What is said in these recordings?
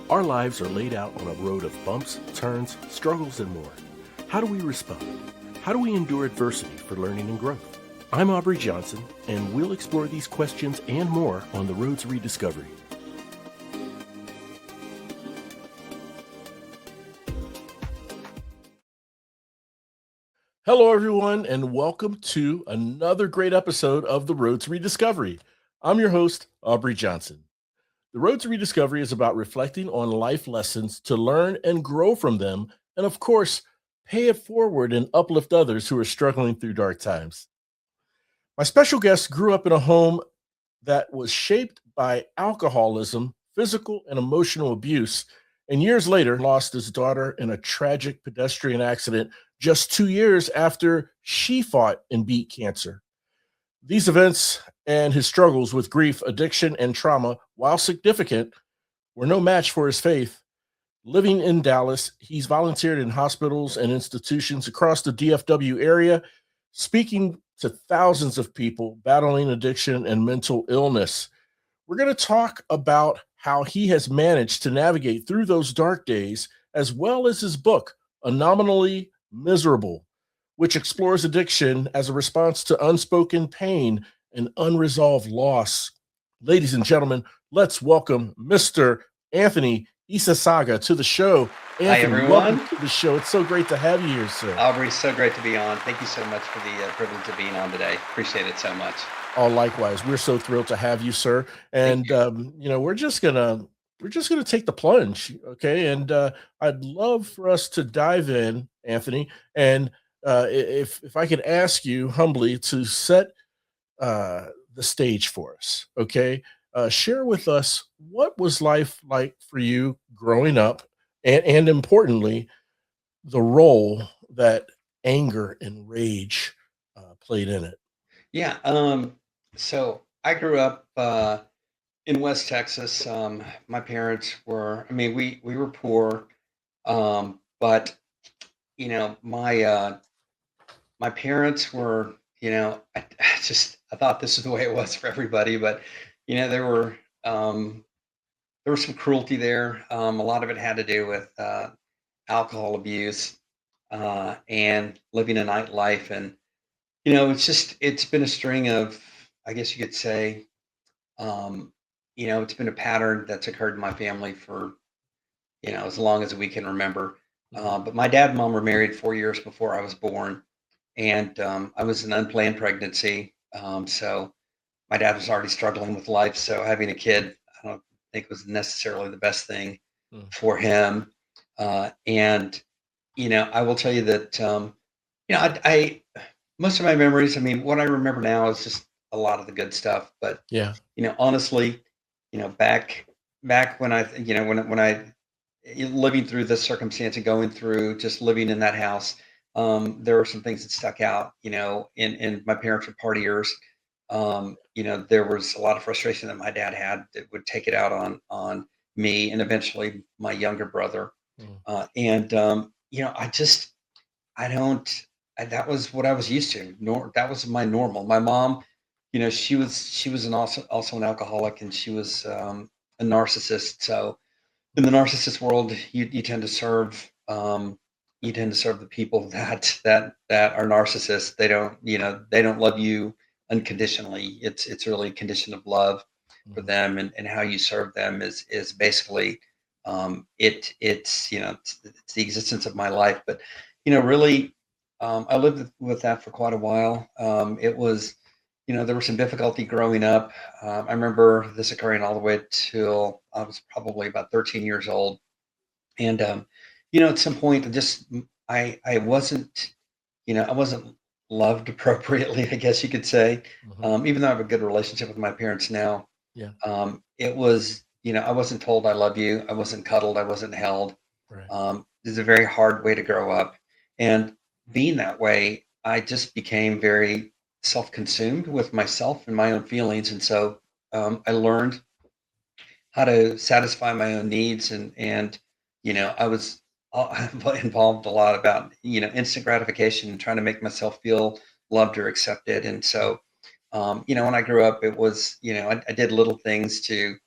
Our lives are laid out on a road of bumps, turns, struggles, and more. How do we respond? How do we endure adversity for learning and growth? I'm Aubrey Johnson, and we'll explore these questions and more on the Road to Rediscovery. Hello, everyone, and welcome to another great episode of the Road to Rediscovery. I'm your host, Aubrey Johnson. The Road to Rediscovery is about reflecting on life lessons to learn and grow from them, and of course, pay it forward and uplift others who are struggling through dark times. My special guest grew up in a home that was shaped by alcoholism, physical and emotional abuse, and years later lost his daughter in a tragic pedestrian accident just 2 years after she fought and beat cancer. These events and his struggles with grief, addiction, and trauma, while significant, were no match for his faith. Living in Dallas, he's volunteered in hospitals and institutions across the DFW area, speaking to thousands of people battling addiction and mental illness. We're going to talk about how he has managed to navigate through those dark days, as well as his book, Anomaly Miserable, which explores addiction as a response to unspoken pain and unresolved loss. Ladies and gentlemen, let's welcome Mr. Anthony Ysasaga to the show. Hi, Anthony, welcome everyone. to the show. It's so great to have you here, sir. Aubrey, so great to be on. Thank you so much for the privilege of being on today. Appreciate it so much. Oh, likewise, we're so thrilled to have you, sir. Thank And you. we're just gonna take the plunge, okay? And I'd love for us to dive in, Anthony. And if I could ask you humbly to set the stage for us, okay? Share with us what was life like for you growing up, and importantly, the role that anger and rage played in it. Yeah. So I grew up in West Texas. My parents were, I mean, we were poor, but my parents were, I thought this is the way it was for everybody, but you know, there were um, there was some cruelty there. A lot of it had to do with alcohol abuse and living a nightlife. And, it's been a string of, I guess you could say, um, it's been a pattern that's occurred in my family for, as long as we can remember. Mhm. But my dad and mom were married 4 years before I was born. And I was an unplanned pregnancy. So my dad was already struggling with life. So having a kid, I don't think was necessarily the best thing Mm. for him. And I will tell you that, I most of my memories, I mean, what I remember now is just a lot of the good stuff. But, Yeah. honestly, back when I living through this circumstance and going through just living in that house, there were some things that stuck out, and my parents were partiers. There was a lot of frustration that my dad had that would take it out on me and eventually my younger brother. Mm. And I don't. That was what I was used to. That was my normal. My mom, she was also an alcoholic, and she was a narcissist. So in the narcissist world, you tend to serve the people that are narcissists. They don't love you unconditionally. It's really a condition of love for Mhm. them, and how you serve them is basically it's the existence of my life. But really, I lived with that for quite a while. It was, there was some difficulty growing up. I remember this occurring all the way till I was probably about 13 years old. And, at some point, I wasn't, I wasn't loved appropriately, I guess you could say. Mhm. Even though I have a good relationship with my parents now, Yeah. it was, I wasn't told I love you. I wasn't cuddled. I wasn't held. Right. This is a very hard way to grow up. And being that way, I just became very self-consumed with myself and my own feelings. And so I learned how to satisfy my own needs. And I was involved a lot about, instant gratification and trying to make myself feel loved or accepted. And so, when I grew up, it was, I did little things to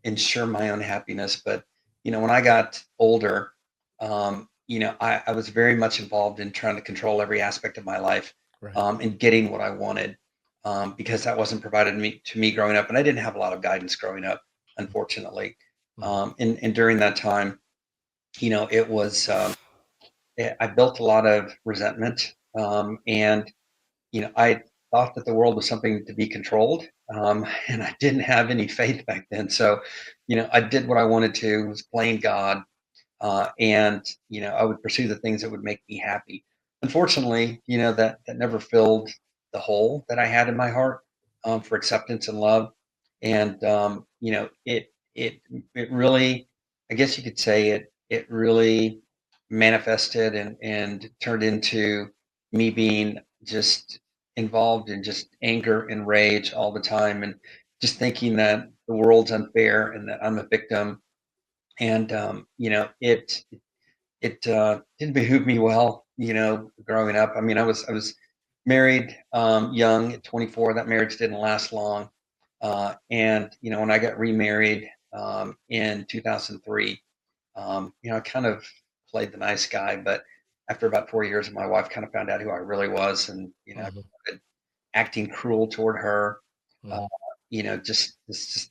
ensure my own happiness. But when I got older, I was very much involved in trying to control every aspect of my life, Right. and getting what I wanted, because that wasn't provided to me growing up, and I didn't have a lot of guidance growing up, unfortunately. Mhm. And during that time, it was I built a lot of resentment, and I thought that the world was something to be controlled, and I didn't have any faith back then. So, I did what I wanted to, was playing God, and I would pursue the things that would make me happy. Unfortunately, that never filled the hole that I had in my heart, for acceptance and love. And it really, I guess you could say, it really manifested and turned into me being just involved in just anger and rage all the time, and just thinking that the world's unfair and that I'm a victim. And it didn't behoove me well, growing up. I mean, I was married, young at 24. That marriage didn't last long, and when I got remarried, in 2003, I kind of played the nice guy, but after about 4 years, my wife kind of found out who I really was, and I Mhm. started acting cruel toward her. Uh, Mhm. just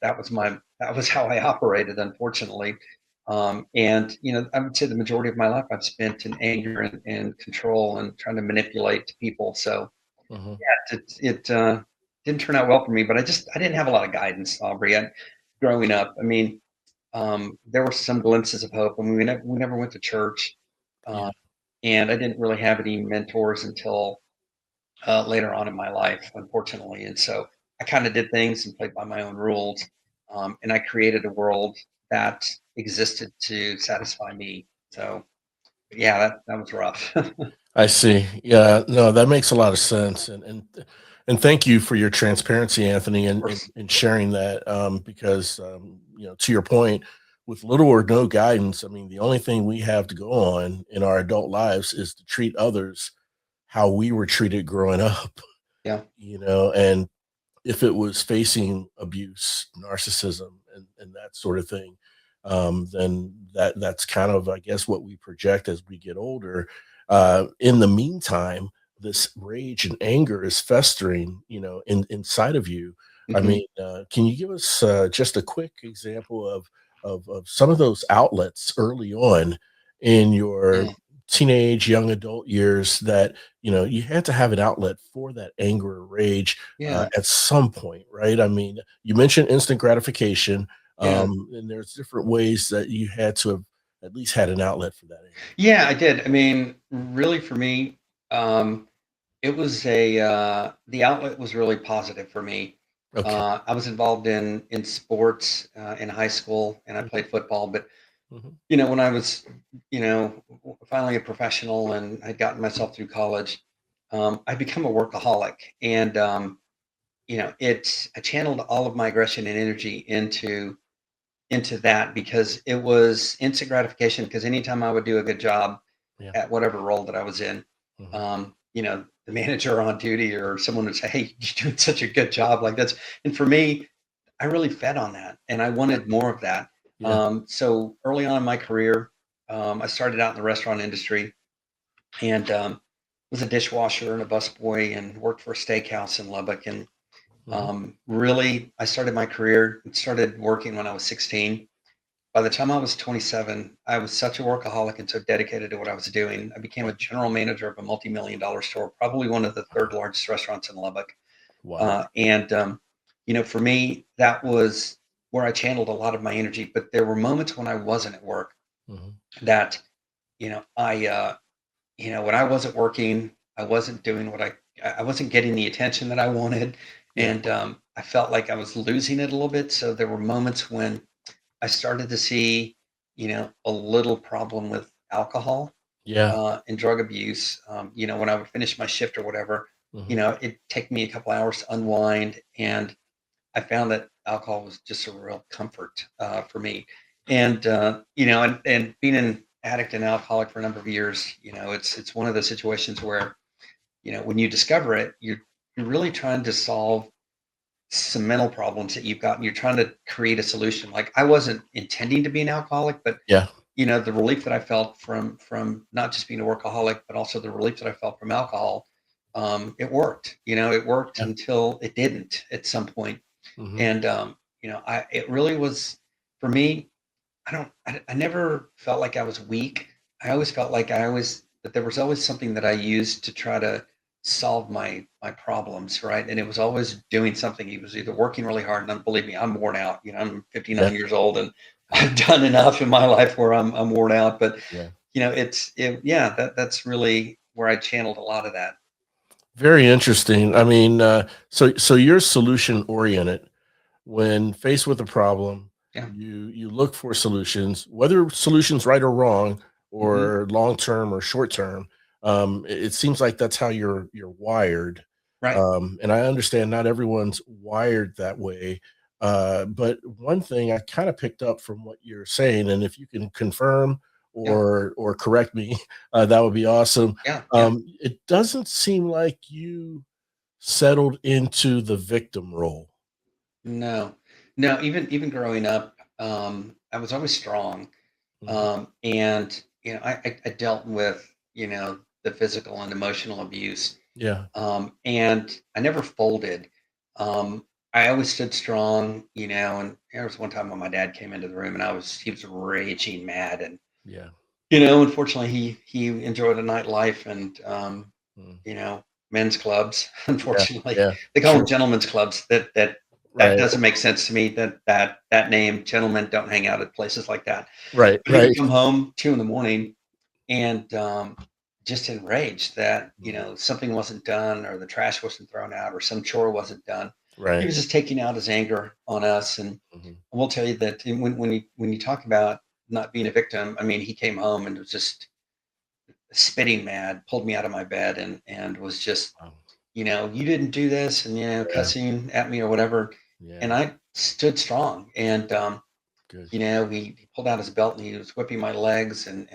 that was how I operated, unfortunately. And I would say the majority of my life I've spent in anger and control and trying to manipulate people. So Mhm. yeah, it didn't turn out well for me. But I didn't have a lot of guidance, Aubrey. Growing up, I mean, there were some glimpses of hope. I mean, we never went to church, uh, Yeah. and I didn't really have any mentors until later on in my life, unfortunately. And so I kind of did things and played by my own rules. And I created a world that existed to satisfy me. So, yeah, that was rough. I see. Yeah, no, that makes a lot of sense, and thank you for your transparency, Anthony, Of and course. sharing that. Because to your point, with little or no guidance, I mean, the only thing we have to go on in our adult lives is to treat others how we were treated growing up. Yeah. And if it was facing abuse, narcissism, and that sort of thing, then that's kind of, I guess, what we project as we get older. In the meantime, this rage and anger is festering, inside of you. I Hmm. mean, can you give us just a quick example of some of those outlets early on in your Yeah. teenage, young adult years that you had to have an outlet for that anger or rage Yeah. at some point, right? I mean, you mentioned instant gratification, Yeah. and there's different ways that you had to have at least had an outlet for that anger. Yeah, I did. I mean, really, for me, um, it was the outlet was really positive for me. Okay. I was involved in sports in high school, and I Mhm. played football. But Mhm. when I was, finally a professional and I'd gotten myself through college, I become a workaholic, and I channeled all of my aggression and energy into that, because it was instant gratification. Because anytime I would do a good job Yeah. at whatever role that I was in, Mhm. the manager on duty or someone would say, "Hey, you're doing such a good job." Like, that's, and for me, I really fed on that, and I Yeah. wanted more of that. Yeah. So early on in my career, I started out in the restaurant industry, and was a dishwasher and a busboy, and worked for a steakhouse in Lubbock. And Mhm. really, I started my career, started working when I was 16. By the time I was 27, I was such a workaholic and so dedicated to what I was doing. I became a general manager of a multi-million dollar store, probably one of the third largest restaurants in Lubbock. Wow. And for me, that was where I channeled a lot of my energy. But there were moments when I wasn't at work Mhm. that, when I wasn't working, I wasn't doing I wasn't getting the attention that I wanted. Yeah. And I felt like I was losing it a little bit. So there were moments when I started to see, a little problem with alcohol, Yeah. and drug abuse. When I would finish my shift or whatever, Mhm. it'd take me a couple hours to unwind. And I found that alcohol was just a real comfort for me. And, and being an addict and alcoholic for a number of years, it's one of those situations where, when you discover it, you're really trying to solve some mental problems that you've got, and you're trying to create a solution. Like, I wasn't intending to be an alcoholic, but Yeah. the relief that I felt from not just being a workaholic, but also the relief that I felt from alcohol, it worked. It worked Yeah. until it didn't at some point. Hmm. And I it really was for me. I never felt like I was weak. I always felt like that there was always something that I used to try to solve my problems, right? And it was always doing something. He was either working really hard, and believe me, I'm worn out. I'm Yeah. 59 years old, and I've done enough in my life where I'm worn out. But Yeah. yeah, that's really where I channeled a lot of that. Very interesting. I mean, so you're solution oriented. When faced with a problem, Yeah. you look for solutions, whether solutions right or wrong, Hmm. or long term or short term. It seems like that's how you're wired, Right. and I understand not everyone's wired that way. But one thing I kind of picked up from what you're saying, and if you can confirm Yeah. or correct me, that would be awesome. Yeah. Yeah. It doesn't seem like you settled into the victim role. No. No. Even growing up, I was always strong. Mhm. And I dealt with the physical and emotional abuse, Yeah. and I never folded. I always stood strong, and there was one time when my dad came into the room, and he was raging mad, and Yeah. unfortunately he enjoyed a nightlife and Mm. you know men's clubs. Yeah. Unfortunately, Yeah. they call them Sure. gentlemen's clubs. That Right. doesn't make sense to me. That name, gentlemen don't hang out at places like that. Right. But he would Right. come home 2 in the morning and just enraged that Mhm. something wasn't done, or the trash wasn't thrown out, or some chore wasn't done. He Right. was just taking out his anger on us. And Mhm. I will tell you that when you talk about not being a victim, I mean, he came home and was just spitting mad, pulled me out of my bed, and was just, Wow. you didn't do this, and Yeah. cussing at me or whatever. And Yeah. I stood strong. And Good. he pulled out his belt, and he was whipping my legs and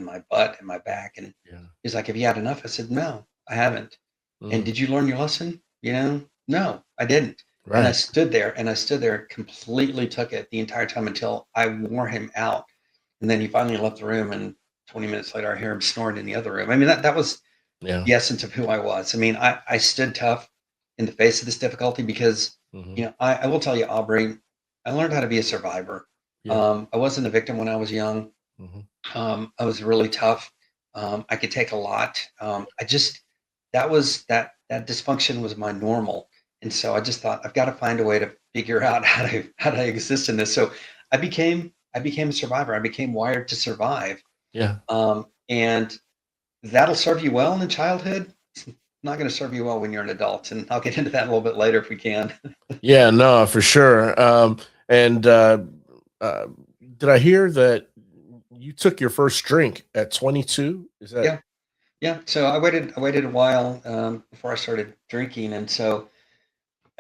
my butt and my back. And Yeah. he's like, "Have you had enough?" I said, "No, I haven't." "And Mm. did you learn your lesson?" "No, I didn't." And I Right. stood there, completely took it the entire time until I wore him out. And then he finally left the room, and 20 minutes later, I hear him snoring in the other room. I mean, that was Yeah. the essence of who I was. I mean, I stood tough in the face of this difficulty because, Mhm. I will tell you, Aubrey, I learned how to be a survivor. Yeah. I wasn't a victim when I was young. Mhm. I was really tough. I could take a lot. I just that dysfunction was my normal, and so I just thought I've got to find a way to figure out how to exist in this. So I became a survivor. I became wired to survive, Yeah. and that'll serve you well in childhood. It's not going to serve you well when you're an adult, and I'll get into that a little bit later if we can. Yeah. No, for sure. And uh, did I hear that you took your first drink at 22? Is that Yeah, yeah. So I waited a while before I started drinking, and so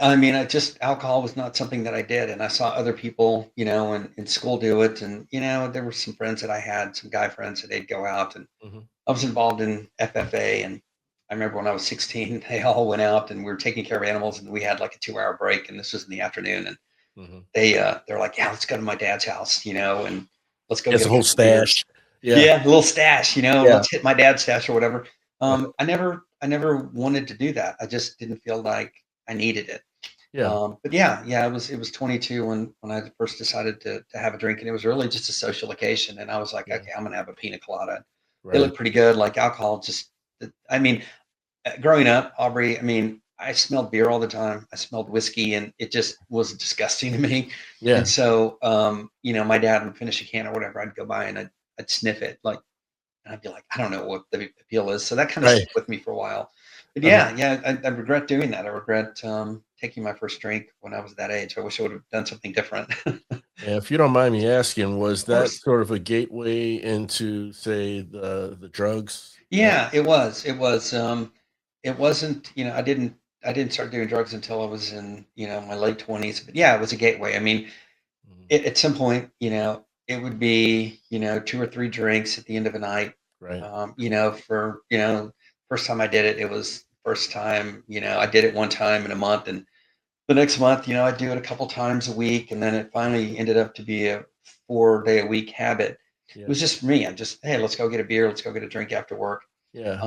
I mean, alcohol was not something that I did, and I saw other people, in school do it. And there were some friends that I had, some guy friends that they'd go out, and Mhm. I was involved in FFA. And I remember when I was 16, they all went out, and we were taking care of animals, and we had like a 2-hour break, and this was in the afternoon. And Mhm. they're like, "Yeah, let's go to my dad's house, and let's go It's get a a whole couple beers." stash. Yeah. Yeah, a little stash, Yeah. let's hit my dad's stash or whatever. Right. I never wanted to do that. I just didn't feel like I needed it. Yeah. But yeah, it was 22 when I first decided to have a drink, and it was really just a social occasion. And I was like, Yeah. okay, I'm gonna have a pina colada. They Right. look pretty good. Like alcohol, I mean, growing up, Aubrey, I mean, I smelled beer all the time. I smelled whiskey, and it just was disgusting to me. And Yeah. so, my dad would finish a can or whatever. I'd go by and I'd sniff it, like, and I'd be like, I don't know what the appeal is. So that kind of Right. stuck with me for a while. But Uh-huh. yeah, I regret doing that. I regret taking my first drink when I was that age. I wish I would have done something different. Of And if you don't mind me asking, was that course. sort of a gateway into, say, the drugs? Yeah, it was. It was. It wasn't. I didn't start doing drugs until I was in my late 20s. But yeah, it was a gateway. I mean, Mhm. at some point, it would be 2 or 3 drinks at the end of a night. Right. For first time I did it, it was first time. I did it one time in a month, and the next month, I do it a couple times a week, and then it finally ended up to be a 4-day-a-week habit. It Yeah. was just me. I'm just, hey, let's go get a beer, let's go get a drink after work. Yeah.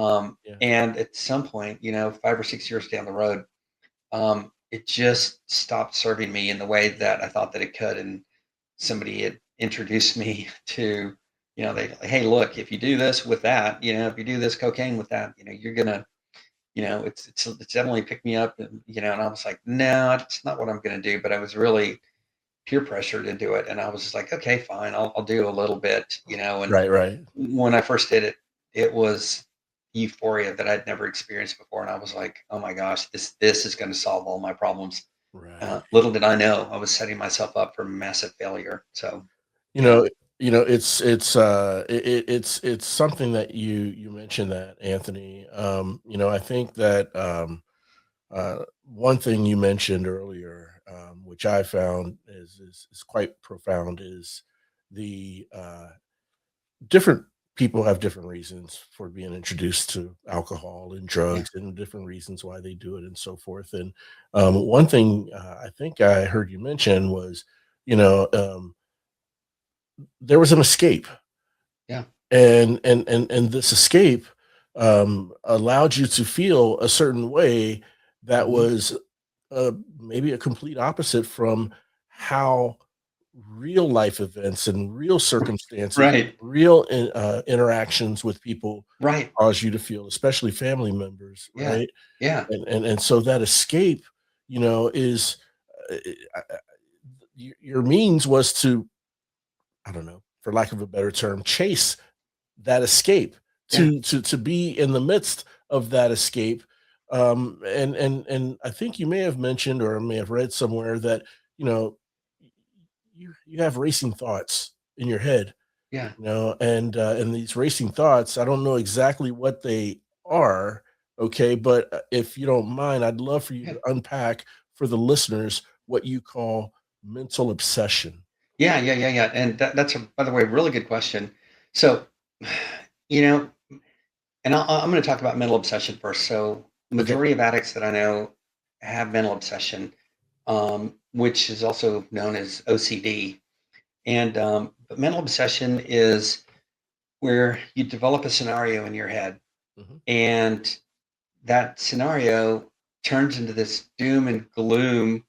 Yeah. And at some point, 5 or 6 years down the road, it just stopped serving me in the way that I thought that it could. And somebody had introduced me to, they like, hey, look, if you do this with that, if you do this cocaine with that, you're gonna, it's definitely picked me up, and I was like, no, it's not what I'm gonna do. But I was really peer pressured into it, and I was just like, okay, fine, I'll do a little bit, and Right. Right. when I first did it, it was euphoria that I'd never experienced before, and I was like, "Oh my gosh, this is gonna solve all my problems." Right. Little did I know I was setting myself up for massive failure. So, You yeah, know, it's something that you mentioned that, Anthony. I think that one thing you mentioned earlier, which I found is quite profound, is the different people have different reasons for being introduced to alcohol and yeah, drugs, and different reasons why they do it, and so forth. And one thing I think I heard you mention was, you know, there was an escape, yeah, and this escape allowed you to feel a certain way that mhm, was uh, maybe a complete opposite from how real life events and real circumstances, right, interactions with people right, cause you to feel, especially family members, yeah, right? yeah, And so that escape, is uh, your means was to, I don't know, for lack of a better term, chase that escape, yeah, to be in the midst of that escape. And I think you may have mentioned, or may have read somewhere, that you know you have racing thoughts in your head, yeah, and these racing thoughts, I don't know exactly what they are, okay, but if you don't mind, I'd love for you yeah, to unpack for the listeners what you call mental obsession. yeah, yeah, yeah, yeah. And that's by the way, really good question. So, you know, and I'm going to talk about mental obsession first. So, Okay. majority of addicts that I know have mental obsession, which is also known as OCD. And but mental obsession is where you develop a scenario in your head, Hmm. and that scenario turns into this doom and gloom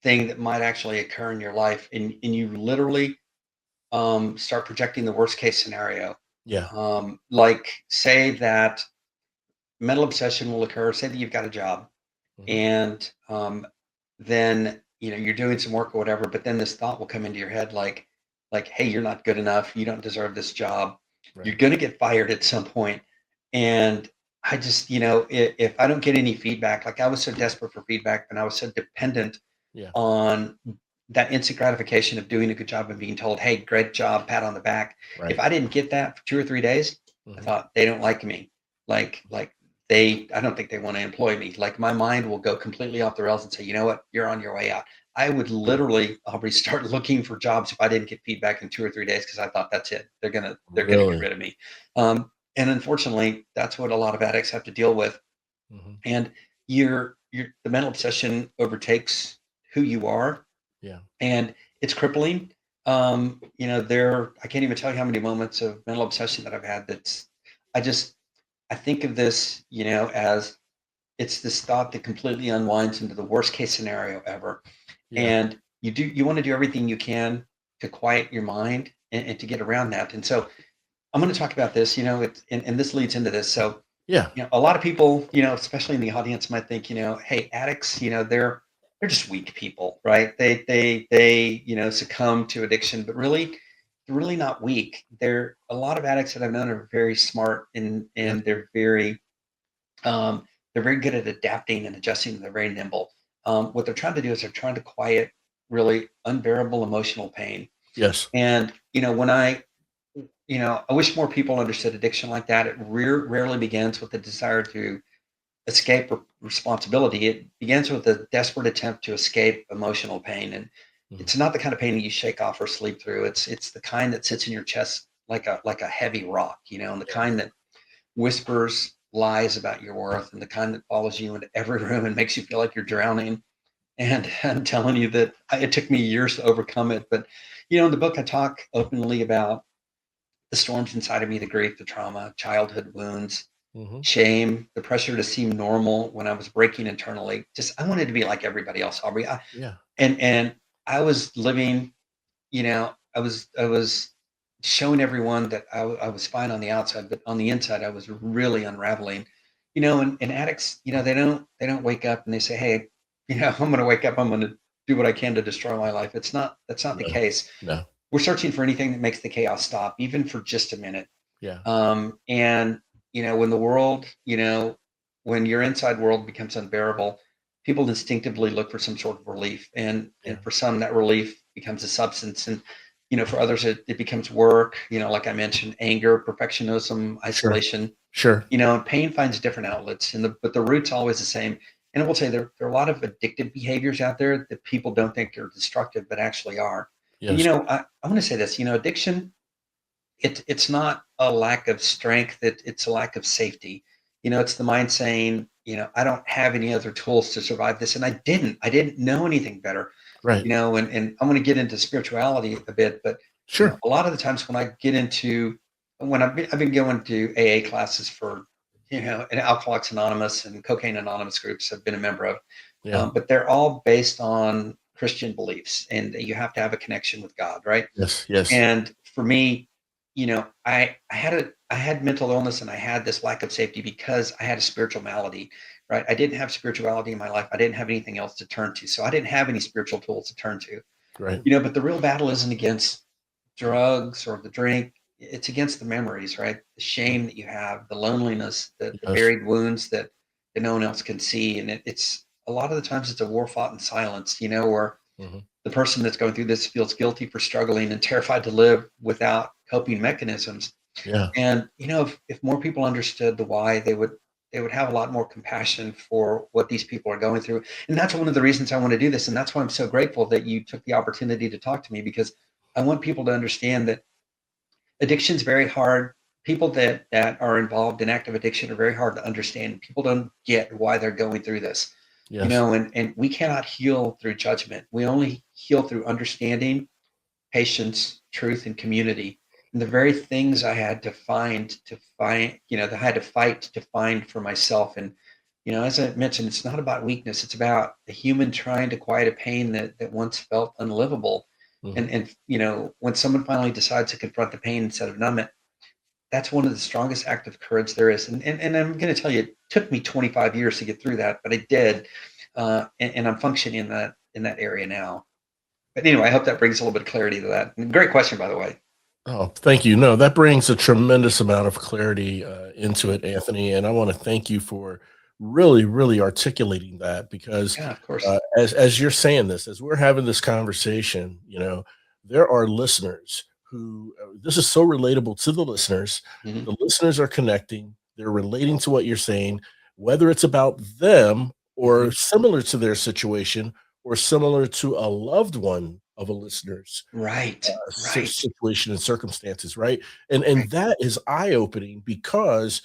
thing that might actually occur in your life, and you literally start projecting the worst case scenario. Yeah. Like, say that mental obsession will occur. Say that you've got a job, Hmm. and then you're doing some work or whatever, but then this thought will come into your head, like, hey, you're not good enough, you don't deserve this job, you're Right. going to get fired at some point. And I just, if I don't get any feedback, like I was so desperate for feedback and I was so dependent Yeah. on that instant gratification of doing a good job and being told, hey, great job, pat on the back. If Right. I didn't get that for 2 or 3 days, I Hmm. thought they don't like me. Like I don't think they want to employ me. Like my mind will go completely off the rails and say, you know what, you're on your way out. I would literally Aubrey start looking for jobs if I didn't get feedback in 2 or 3 days, because I thought that's it. They're gonna get Really. rid of me. And unfortunately, that's what a lot of addicts have to deal with. Hmm. And your the mental obsession overtakes who you are, Yeah. and it's crippling. I can't even tell you how many moments of mental obsession that I've had. I just I think of this, as it's this thought that completely unwinds into the worst case scenario ever. Yeah. And you want to do everything you can to quiet your mind, and to get around that. And so I'm going to talk about this, and this leads into this. So, Yeah. a lot of people, especially in the audience, might think, hey, addicts, they're just weak people, right? They succumb to addiction, but really, they're really not weak. A lot of addicts that I've known are very smart, and Yeah. they're very good at adapting and adjusting. They're very nimble. What they're trying to do is they're trying to quiet really unbearable emotional pain. Yes. And when I wish more people understood addiction like that. It rarely begins with the desire to escape responsibility. It begins with a desperate attempt to escape emotional pain, and Mhm. it's not the kind of pain that you shake off or sleep through. It's the kind that sits in your chest like a heavy rock, and the Yeah. kind that whispers lies about your worth, and the kind that follows you into every room and makes you feel like you're drowning. And I'm telling you that it took me years to overcome it. But, in the book, I talk openly about the storms inside of me, the grief, the trauma, childhood wounds, Hmm. shame, the pressure to seem normal when I was breaking internally. Just, I wanted to be like everybody else, Aubrey. Yeah. And I was living, I was showing everyone that I was fine on the outside, but on the inside, I was really unraveling. And addicts, they don't wake up and they say, "Hey, I'm going to wake up. I'm going to do what I can to destroy my life." That's not the No. case. No. We're searching for anything that makes the chaos stop, even for just a minute. Yeah. And when the world, when your inside world becomes unbearable, people instinctively look for some sort of relief, and Yeah. for some that relief becomes a substance, and for others it becomes work. Like I mentioned, anger, perfectionism, Sure. isolation. Sure. And pain finds different outlets, but the root's always the same. And I will say there are a lot of addictive behaviors out there that people don't think are destructive, but actually are. And Yes. I want to say this. Addiction, it's not a lack of strength, it's a lack of safety. It's the mind saying, I don't have any other tools to survive this, and I didn't know anything better. Right. And I'm going to get into spirituality a bit, but Sure. a lot of the times when I get into when I've been going to AA classes for, and Alcoholics Anonymous and Cocaine Anonymous groups I've been a member of, Yeah. but they're all based on Christian beliefs, and you have to have a connection with God, right? Yes. Yes. And for me, I had mental illness, and I had this lack of safety because I had a spiritual malady, right? I didn't have spirituality in my life. I didn't have anything else to turn to. So I didn't have any spiritual tools to turn to. Right. But the real battle isn't against drugs or the drink. It's against the memories, right? The shame that you have, the loneliness, the Yes. buried wounds that no one else can see. And it's a lot of the times it's a war fought in silence, where Hmm. the person that's going through this feels guilty for struggling and terrified to live without coping mechanisms. Yeah. And if more people understood the why, they would have a lot more compassion for what these people are going through. And that's one of the reasons I want to do this. And that's why I'm so grateful that you took the opportunity to talk to me, because I want people to understand that addiction's very hard. People that are involved in active addiction are very hard to understand. People don't get why they're going through this. Yes. And we cannot heal through judgment. We only heal through understanding, patience, truth, and community. And the very things I had that I had to fight to find for myself. And, as I mentioned, it's not about weakness. It's about a human trying to quiet a pain that once felt unlivable. Hmm. And when someone finally decides to confront the pain instead of numb it, that's one of the strongest acts of courage there is. And I'm going to tell you, it took me 25 years to get through that, but I did. And I'm functioning in that area now. But anyway, I hope that brings a little bit of clarity to that. And great question, by the way. Oh, thank you. No, that brings a tremendous amount of clarity into it, Anthony. And I want to thank you for really, really articulating that because Yeah, of course. as you're saying this, as we're having this conversation, there are listeners who this is so relatable to the listeners. Mhm. The listeners are connecting, they're relating to what you're saying, whether it's about them or Mhm. similar to their situation or similar to a loved one of a listener's Right, right, situation and circumstances, right? And right. that is eye opening because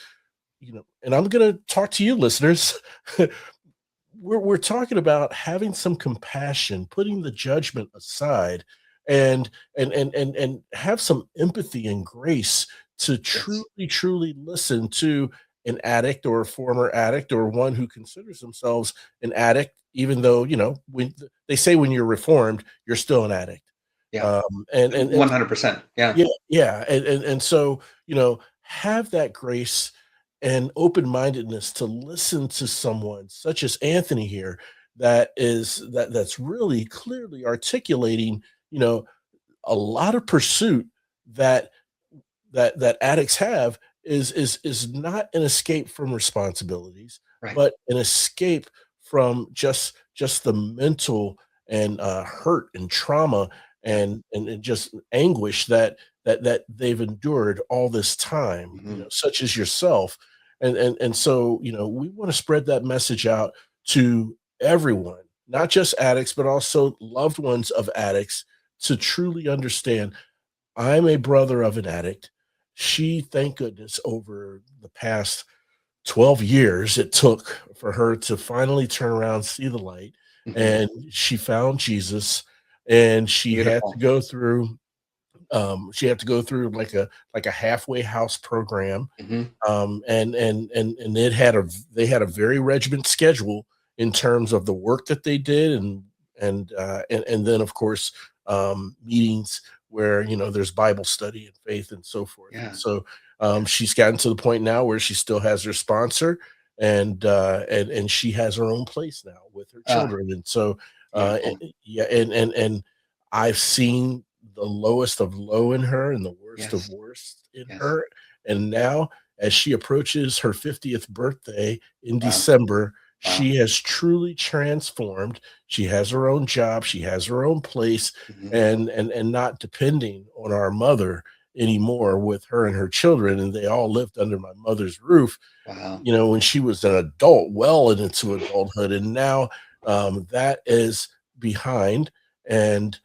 and I'm going to talk to you, listeners. We're talking about having some compassion, putting the judgment aside, and and have some empathy and grace to Yes. truly listen to an addict or a former addict or one who considers themselves an addict, even though when they say when you're reformed, you're still an addict. Yeah. And 100%. Yeah. yeah, yeah, and so, have that grace and open-mindedness to listen to someone such as Anthony here that's really clearly articulating, you know, a lot of pursuit that that addicts have is not an escape from responsibilities, Right. but an escape from just the mental and hurt and trauma Yeah. and just anguish that they've endured all this time, Mhm. such as yourself. And so, we want to spread that message out to everyone, not just addicts, but also loved ones of addicts to truly understand I'm a brother of an addict. She, thank goodness, over the past 12 years, it took for her to finally turn around, see the light, Mhm. and she found Jesus, and Beautiful. she had to go through like a halfway house program, Mhm. and they had a very regiment schedule in terms of the work that they did, and then of course meetings where there's Bible study and faith and so forth. And Yeah. so Yeah. she's gotten to the point now where she still has her sponsor, and she has her own place now with her Ah, children. And so beautiful. yeah, and I've seen the lowest of low in her and the worst of Yes. worst in Yes. her. And now, as she approaches her 50th birthday in Wow. December, Wow. she has truly transformed. She has her own job, she has her own place, Mhm. and not depending on our mother anymore with her and her children. And they all lived under my mother's roof, Wow. when she was an adult, well into adulthood. And now that is behind. And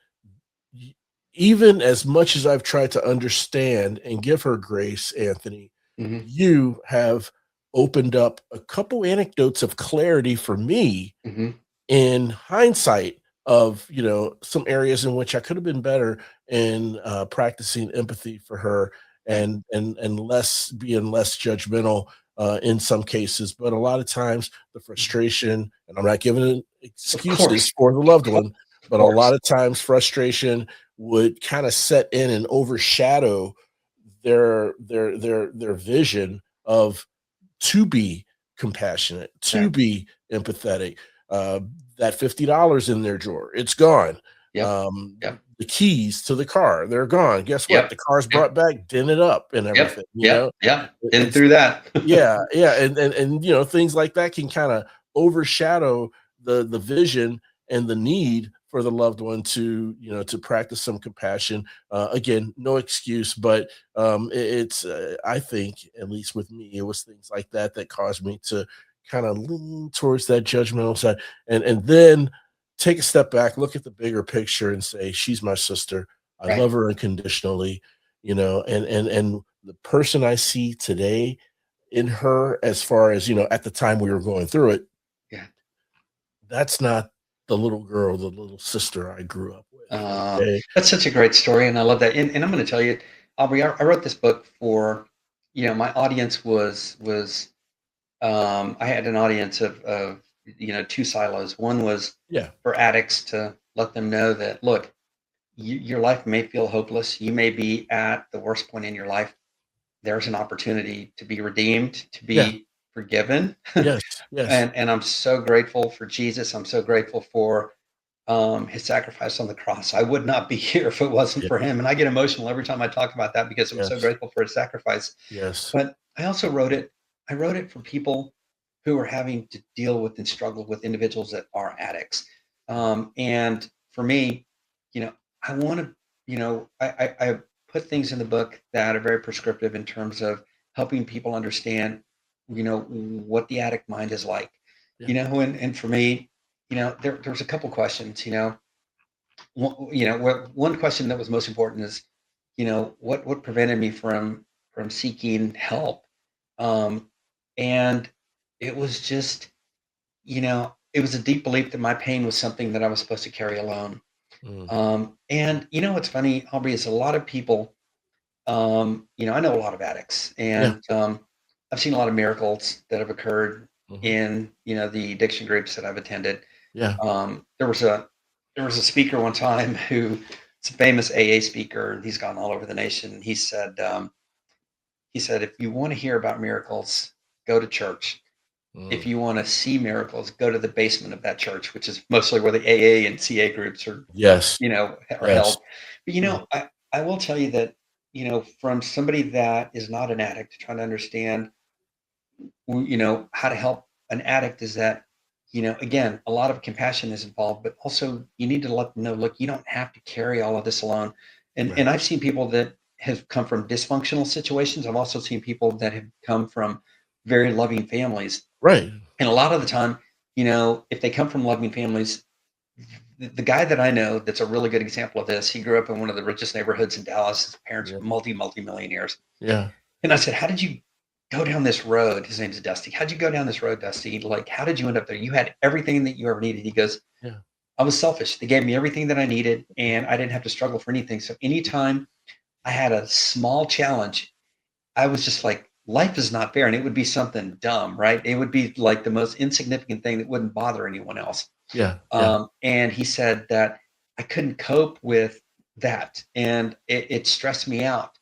y- even as much as I've tried to understand and give her grace, Anthony, Mhm. you have opened up a couple anecdotes of clarity for me Mhm. in hindsight of some areas in which I could have been better in practicing empathy for her, Right. and less judgmental in some cases. But a lot of times the Mhm. frustration, and I'm not giving Of course. excuses for the Of loved course. one, Of but a lot course. of times frustration would kind of set in and overshadow their vision of to be compassionate, to Right. be empathetic. Uh, that $50 in their drawer, it's gone. Yep. Yep. The keys to the car, they're gone. Guess what? Yep. The car's Yep. brought back, dented up, and Yep. everything. Yep. Yep. Been It's through that. yeah, yeah, and things like that can kind of overshadow the vision and the need for the loved one to to practice some compassion. Again, no excuse, but it's I think, at least with me, it was things like that that caused me to kind of lean towards that judgmental side, and then take a step back, look at the bigger picture, and say, she's my sister. I Right. love her unconditionally, and the person I see today in her, as far as at the time we were going through it, Yeah. that's not the little girl, the little sister I grew up with. Uh, Okay. that's such a great story, and I love that. And I'm going to tell you, Aubrey, I wrote this book for, my audience was I had an audience of two silos. One was Yeah. for addicts to let them know that look, your life may feel hopeless. You may be at the worst point in your life. There's an opportunity to be redeemed, to Yeah. be forgiven, Yes. Yes. and I'm so grateful for Jesus. I'm so grateful for his sacrifice on the cross. I would not be here if it wasn't Yeah. for him. And I get emotional every time I talk about that because I'm so Yes. grateful for his sacrifice. Yes. But I wrote it for people who are having to deal with and struggle with individuals that are addicts. And for me, you know, I want to, I put things in the book that are very prescriptive in terms of helping people understand, what the addict mind is like. Yeah. And for me, there was a couple questions. One question that was most important is, what prevented me from seeking help, um, and it was just, it was a deep belief that my pain was something that I was supposed to carry alone. Mm. And what's funny, Aubrey, is a lot of people, I know a lot of addicts, Yeah. and I've seen a lot of miracles that have occurred Mhm. in the addiction groups that I've attended. Yeah. There was a speaker one time who it's a famous AA speaker, and he's gone all over the nation. He said, if you want to hear about miracles, go to church. If Mm. you want to see miracles, go to the basement of that church, which is mostly where the AA and CA groups Yes. are Yes. held. But Yeah. I will tell you that, from somebody that is not an addict, trying to understand how to help an addict is that, again, a lot of compassion is involved, but also you need to let them know, look, you don't have to carry all of this alone. And Right. I've seen people that have come from dysfunctional situations. I've also seen people that have come from very loving families. Right. And a lot of the time, if they come from loving families, the guy that I know that's a really good example of this, he grew up in one of the richest neighborhoods in Dallas. His parents Yeah. were multi millionaires. Yeah. And I said, how did you go down this road. His name is Dusty. How'd you go down this road, Dusty? Like, how did you end up there? You had everything that you ever needed. He goes, Yeah. I was selfish. They gave me everything that I needed, and I didn't have to struggle for anything. So anytime I had a small challenge, I was just like, life is not fair. And it would be something dumb, right? It would be like the most insignificant thing that wouldn't bother anyone else. Yeah. Yeah. And he said that I couldn't cope with that, and it stressed me out.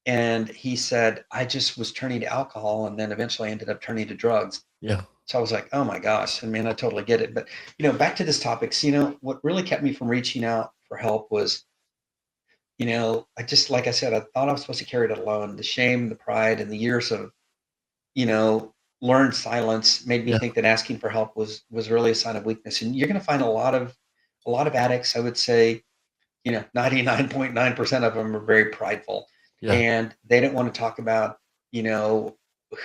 And he said, I just was turning to alcohol and then eventually ended up turning to drugs. Yeah. So I was like, oh my gosh. I mean, I totally get it. But, back to this topic. So, what really kept me from reaching out for help was, I just, like I said, I thought I was supposed to carry it alone. The shame, the pride, and the years of, you know, learned silence made me Yeah. think that asking for help was really a sign of weakness. And you're going to find a lot of addicts, I would say, 99.9% of them are very prideful, Yeah. and they don't want to talk about, you know,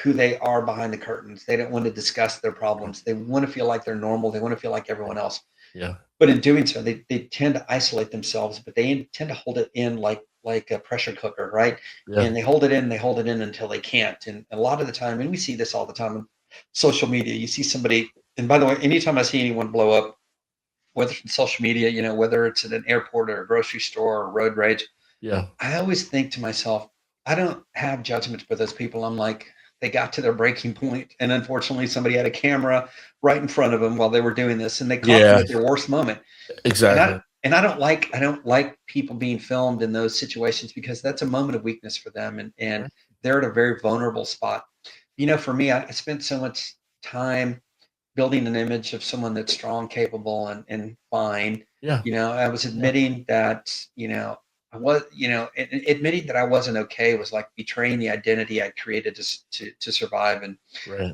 who they are behind the curtains. They don't want to discuss their problems. They want to feel like they're normal. They want to feel like everyone else. Yeah. But in doing so, they tend to isolate themselves, but they tend to hold it in like a pressure cooker, right? Yeah. And they hold it in until they can't. And a lot of the time, and we see this all the time on social media, you see somebody, and by the way, anytime I see anyone blow up, whether it's social media, whether it's at an airport or a grocery store or road rage, Yeah. I always think to myself, I don't have judgment for those people. I'm like, they got to their breaking point, and unfortunately, somebody had a camera right in front of them while they were doing this, and they caught them Yeah. at their worst moment. And I Exactly. I don't like people being filmed in those situations because that's a moment of weakness for them, and they're at a very vulnerable spot. For me, I spent so much time building an image of someone that's strong, capable, and fine. Yeah. I was Yeah. admitting that, I was, admitting that I wasn't okay was like betraying the identity I created to survive. And, Right.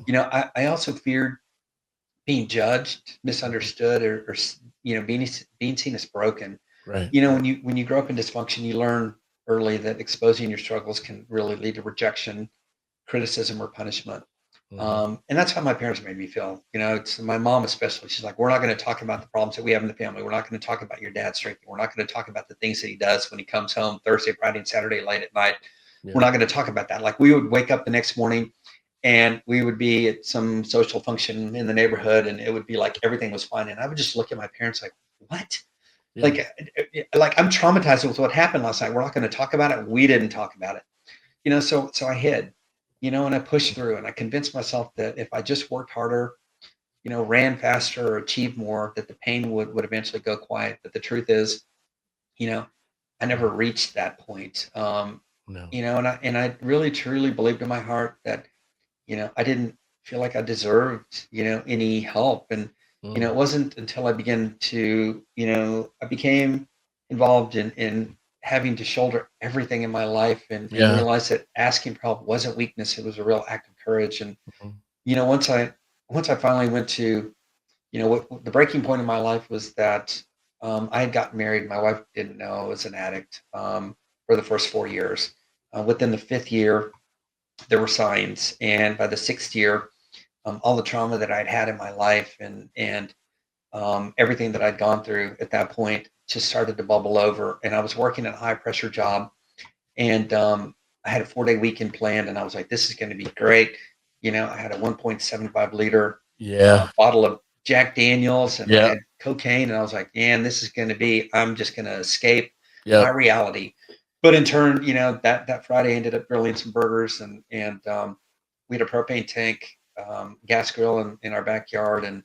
I also feared being judged, Mhm. misunderstood, or being seen as broken. Right. When you grow up in dysfunction, you learn early that exposing your struggles can really lead to rejection, criticism, or punishment. Mhm. And that's how my parents made me feel. It's my mom especially. She's like, we're not going to talk about the problems that we have in the family. We're not going to talk about your dad's drinking. We're not going to talk about the things that he does when he comes home Thursday, Friday, and Saturday late at night. We're Yeah. not going to talk about that. Like we would wake up the next morning and we would be at some social function in the neighborhood, and it would be like everything was fine. And I would just look at my parents like, what? Yeah. Like I'm traumatized with what happened last night. We're not going to talk about it. We didn't talk about it. So I hid, and I pushed through, and I convinced myself that if I just worked harder, ran faster or achieved more, that the pain would eventually go quiet. But the truth is, you know, I Yeah. never reached that point. No. And I really truly believed in my heart that, I didn't feel like I deserved, any help. And, Mm. it wasn't until I began to, I became involved in having to shoulder everything in my life, and Yeah. realized that asking for help wasn't weakness. It was a real act of courage. And, Mhm. once I finally went to, what the breaking point in my life was that, I had gotten married. My wife didn't know I was an addict, for the first 4 years. Within the fifth year, there were signs, and by the sixth year, all the trauma that I'd had in my life, and everything that I'd gone through at that point just started to bubble over. And I was working at a high pressure job, and I had a 4-day weekend planned, and I was like, "This is going to be great." I had a 1.75 liter Yeah. bottle of Jack Daniels, and I Yeah. had cocaine, and I was like, "Man, this is going to be. I'm just going to escape my Yep. reality." But in turn, that Friday ended up grilling some burgers, and we had a propane tank, gas grill in our backyard, and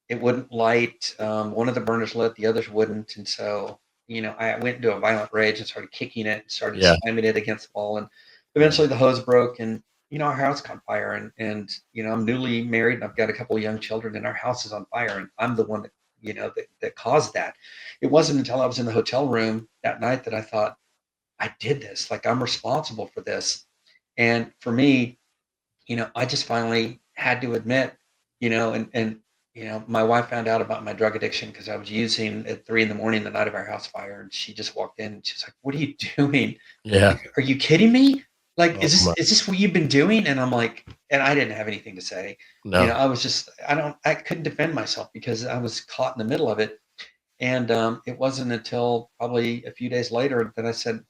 it wouldn't light. One of the burners lit, the others wouldn't, and so I went into a violent rage and started kicking it, started Yeah. slamming it against the wall, and Yeah. eventually the hose broke, and our house caught fire, and I'm newly married, and I've got a couple of young children, and our house is on fire, and I'm the one that caused that. It wasn't until I was in the hotel room that night that I thought, I did this, like I'm responsible for this. And for me, I just finally had to admit, and my wife found out about my drug addiction because I was using at 3 in the morning the night of our house fire, and she just walked in and she's like, "What are you doing? Yeah. Like, are you kidding me? Like, Oh is my. this is this what you've been doing?" And I'm like, and I didn't have anything to say. No. I was just, I couldn't defend myself because I was caught in the middle of it. And it wasn't until probably a few days later that I said,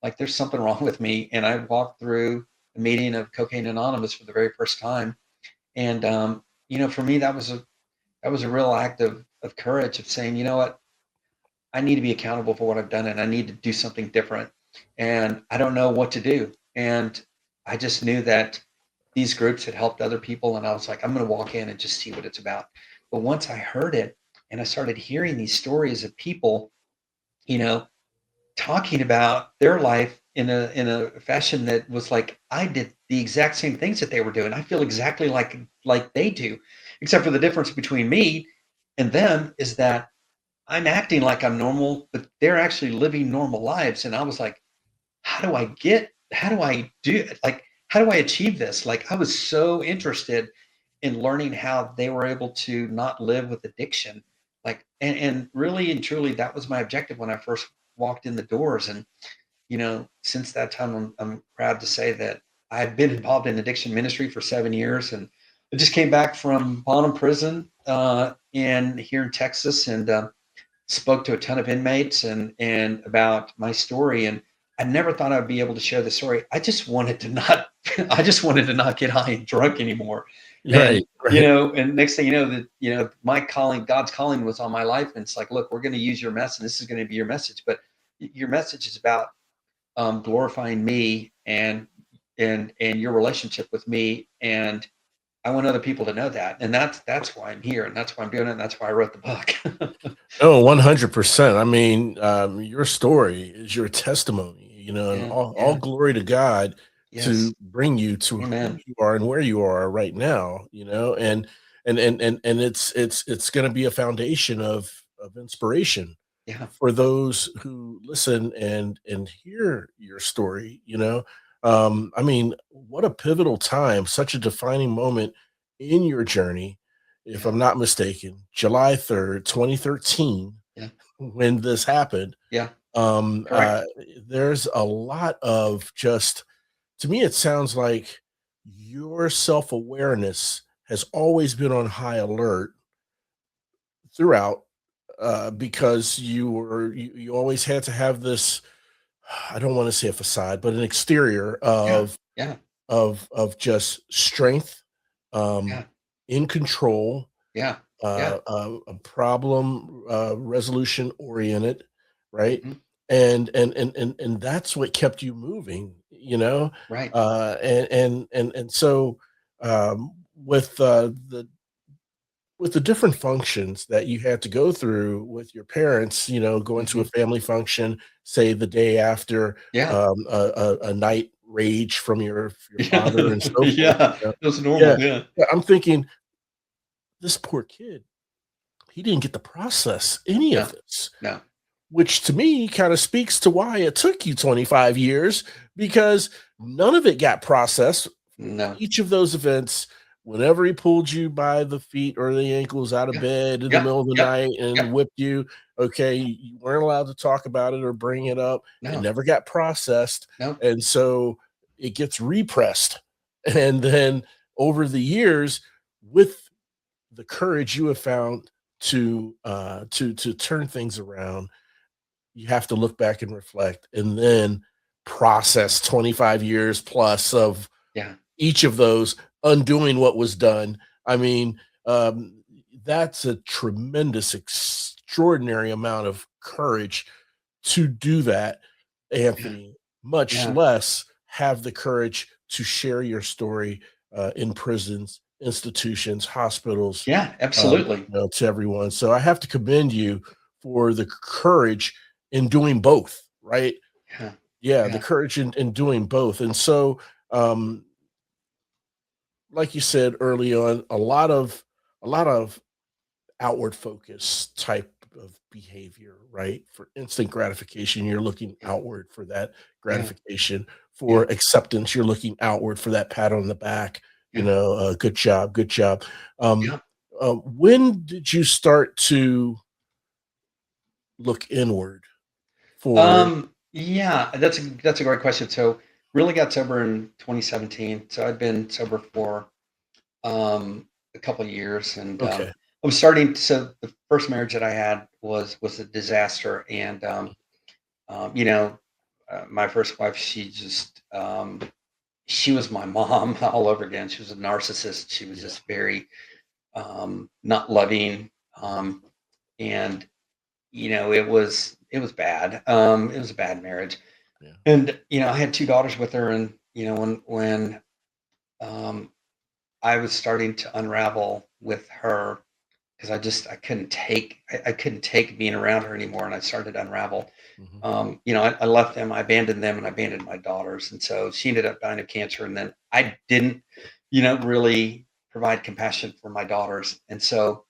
like, there's something wrong with me. And I walked through a meeting of Cocaine Anonymous for the very first time. And for me, that was a real act of courage of saying, you know what, I need to be accountable for what I've done and I need to do something different. And I don't know what to do. And I just knew that these groups had helped other people. And I was like, I'm going to walk in and just see what it's about. But once I heard it and I started hearing these stories of people, you know, talking about their life in a fashion that was like, I did the exact same things that they were doing. I feel exactly like they do, except for the difference between me and them is that I'm acting like I'm normal, but they're actually living normal lives. And I was like, how do I do it? Like, how do I achieve this? Like, I was so interested in learning how they were able to not live with addiction. Like, and really and truly, that was my objective when I first walked in the doors. And, since that time, I'm proud to say that I've been involved in addiction ministry for 7 years. And I just came back from Bonham Prison here in Texas. And, spoke to a ton of inmates and about my story, and I never thought I'd be able to share the story. I just wanted to not I just wanted to not get high and drunk anymore. And Right, right. and next thing you know, that my calling, God's calling was on my life, and it's like, look, we're going to use your message. This is going to be your message, but your message is about glorifying me and your relationship with me, and I want other people to know that, and that's why I'm here, and that's why I'm doing it, and that's why I wrote the book. Oh, 100%. I mean, your story is your testimony, and Yeah, all yeah, glory to God yes, to bring you to who amen. you are and where you are right now, and it's going to be a foundation of inspiration Yeah, for those who listen and hear your story. I mean, what a pivotal time, such a defining moment in your journey. If yeah, I'm not mistaken, July 3rd, 2013, yeah, when this happened. yeah, um correct. uh there's a lot of, just to me, it sounds like your self-awareness has always been on high alert throughout, because you always had to have this, I don't want to say a facade, but an exterior Yeah, of yeah, just strength, um, yeah, in control, yeah, yeah, a problem resolution oriented, right? mhm, And that's what kept you moving, right, and so, with the different functions that you had to go through with your parents, going to a mhm, family function, say the day after, yeah, a night rage from your yeah, father and so forth. yeah, that's Yeah, normal, yeah, yeah, I'm thinking, this poor kid, he didn't get to process any of no, this, no, which to me kind of speaks to why it took you 25 years, because none of it got processed. no, Each of those events, whenever he pulled you by the feet or the ankles out of yeah, bed in the yep, middle of the yep, night and yep, whipped you, okay, you weren't allowed to talk about it or bring it up. It no, never got processed. no, And so it gets repressed. And then over the years, with the courage you have found to turn things around, you have to look back and reflect, and then process 25 years plus of yeah, each of those, undoing what was done. I mean, that's a tremendous, extraordinary amount of courage to do that, yeah, Anthony, much yeah, less have the courage to share your story in prisons, institutions, hospitals, yeah, absolutely, to everyone. So I have to commend you for the courage in doing both, right? yeah, Yeah, the yeah, courage in doing both. And so, um, like you said early on, a lot of outward focus type of behavior, right? For instant gratification, you're looking yeah, outward for that yeah, gratification. For yeah, acceptance, you're looking outward for that pat on the back. yeah, Good job, good job. Um, yeah. when did you start to look inward for? Yeah, that's a great question. So really got sober in 2017. So I'd been sober for a couple of years, and Okay, I was starting. So the first marriage that I had was a disaster, and my first wife, she just she was my mom all over again. She was a narcissist. She was Yeah. just very not loving, and it was bad. It was a bad marriage, Yeah. and I had two daughters with her, and when um, I was starting to unravel with her because I couldn't take I couldn't take being around her anymore, and I started to unravel. Hmm. I left them, I abandoned them, and I abandoned my daughters, and so she ended up dying of cancer, and then I didn't, really provide compassion for my daughters, and so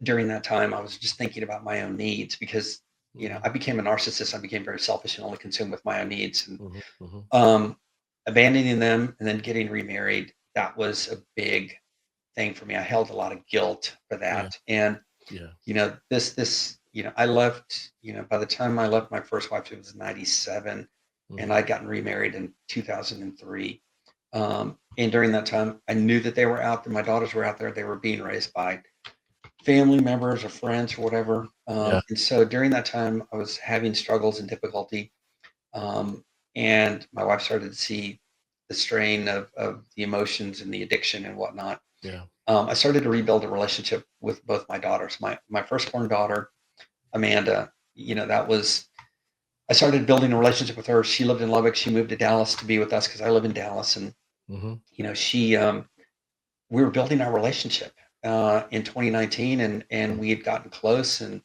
during that time, I was just thinking about my own needs because Hmm. I became a narcissist. I became very selfish and only consumed with my own needs, and Hmm. Hmm. um, abandoning them and then getting remarried. That was a big thing for me. I held a lot of guilt for Yeah. that. And, Yeah. I left, by the time I left my first wife, it was 97, and Hmm. I'd gotten remarried in 2003. And during that time, I knew that they were out there. My daughters were out there. They were being raised by family members or friends or whatever. Yeah. And so during that time, I was having struggles and difficulty. Um, and my wife started to see the strain of the emotions and the addiction and whatnot. Yeah. I started to rebuild a relationship with both my daughters. My firstborn daughter, Amanda, that was I started building a relationship with her. She lived in Lubbock. She moved to Dallas to be with us because I live in Dallas, and Hmm. she we were building our relationship in 2019, and we had gotten close, and